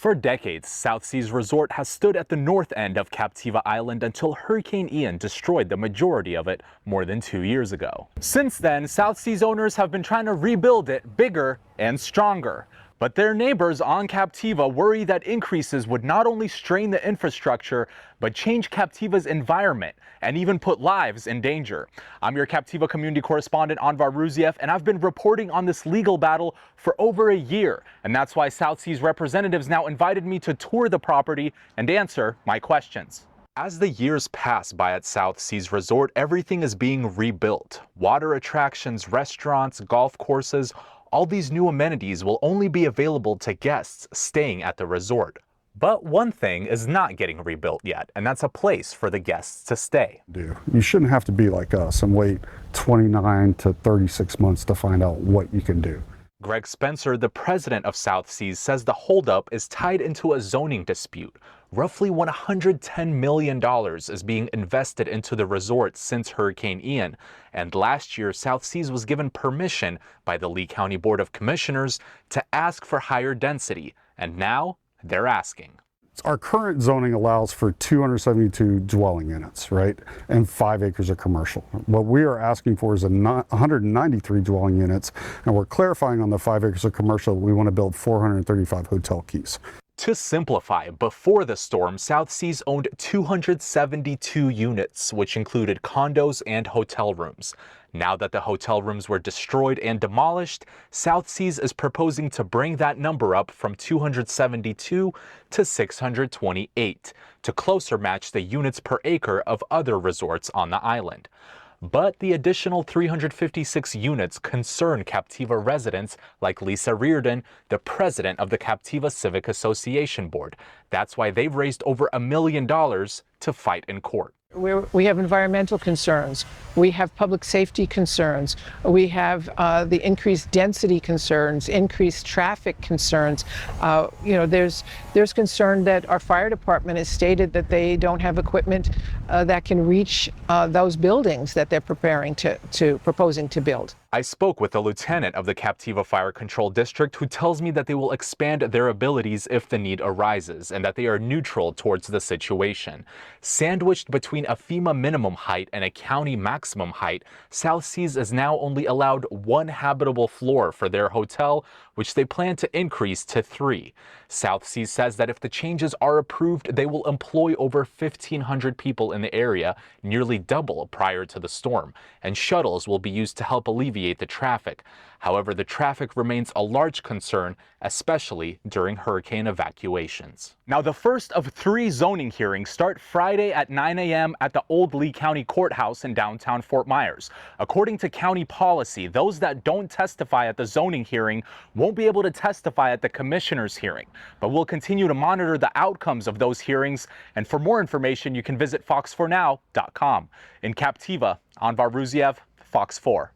For decades, South Seas Resort has stood at the north end of Captiva Island until Hurricane Ian destroyed the majority of it more than 2 years ago. Since then, South Seas owners have been trying to rebuild it bigger and stronger. But their neighbors on Captiva worry that increases would not only strain the infrastructure, but change Captiva's environment and even put lives in danger. I'm your Captiva community correspondent, Anvar Ruziev, and I've been reporting on this legal battle for over a year. And that's why South Seas representatives now invited me to tour the property and answer my questions. As the years pass by at South Seas Resort, everything is being rebuilt. Water attractions, restaurants, golf courses, all these new amenities will only be available to guests staying at the resort. But one thing is not getting rebuilt yet, and that's a place for the guests to stay. You shouldn't have to be like us and wait 29 to 36 months to find out what you can do. Greg Spencer, the president of South Seas, says the holdup is tied into a zoning dispute. Roughly $110 million is being invested into the resort since Hurricane Ian. And last year, South Seas was given permission by the Lee County Board of Commissioners to ask for higher density. And now they're asking. Our current zoning allows for 272 dwelling units, right? And 5 acres of commercial. What we are asking for is 193 dwelling units. And we're clarifying on the 5 acres of commercial, we want to build 435 hotel keys. To simplify, before the storm, South Seas owned 272 units, which included condos and hotel rooms. Now that the hotel rooms were destroyed and demolished, South Seas is proposing to bring that number up from 272 to 628 to closer match the units per acre of other resorts on the island. But the additional 356 units concern Captiva residents like Lisa Reardon, the president of the Captiva Civic Association Board. That's why they've raised over $1 million to fight in court. We have environmental concerns, we have public safety concerns, we have the increased density concerns, increased traffic concerns. There's concern that our fire department has stated that they don't have equipment that can reach those buildings that they're proposing to build. I spoke with the lieutenant of the Captiva Fire Control District, who tells me that they will expand their abilities if the need arises and that they are neutral towards the situation. Sandwiched between a FEMA minimum height and a county maximum height, South Seas is now only allowed 1 habitable floor for their hotel, which they plan to increase to 3. South Seas says that if the changes are approved, they will employ over 1,500 people in the area, nearly double prior to the storm, and shuttles will be used to help alleviate the traffic. However, the traffic remains a large concern, especially during hurricane evacuations. Now, the first of 3 zoning hearings start Friday at 9 a.m. at the Old Lee County Courthouse in downtown Fort Myers. According to county policy, those that don't testify at the zoning hearing won't be able to testify at the commissioner's hearing. But we'll continue to monitor the outcomes of those hearings. And for more information, you can visit fox4now.com. In Captiva, Anvar Ruziev, Fox 4.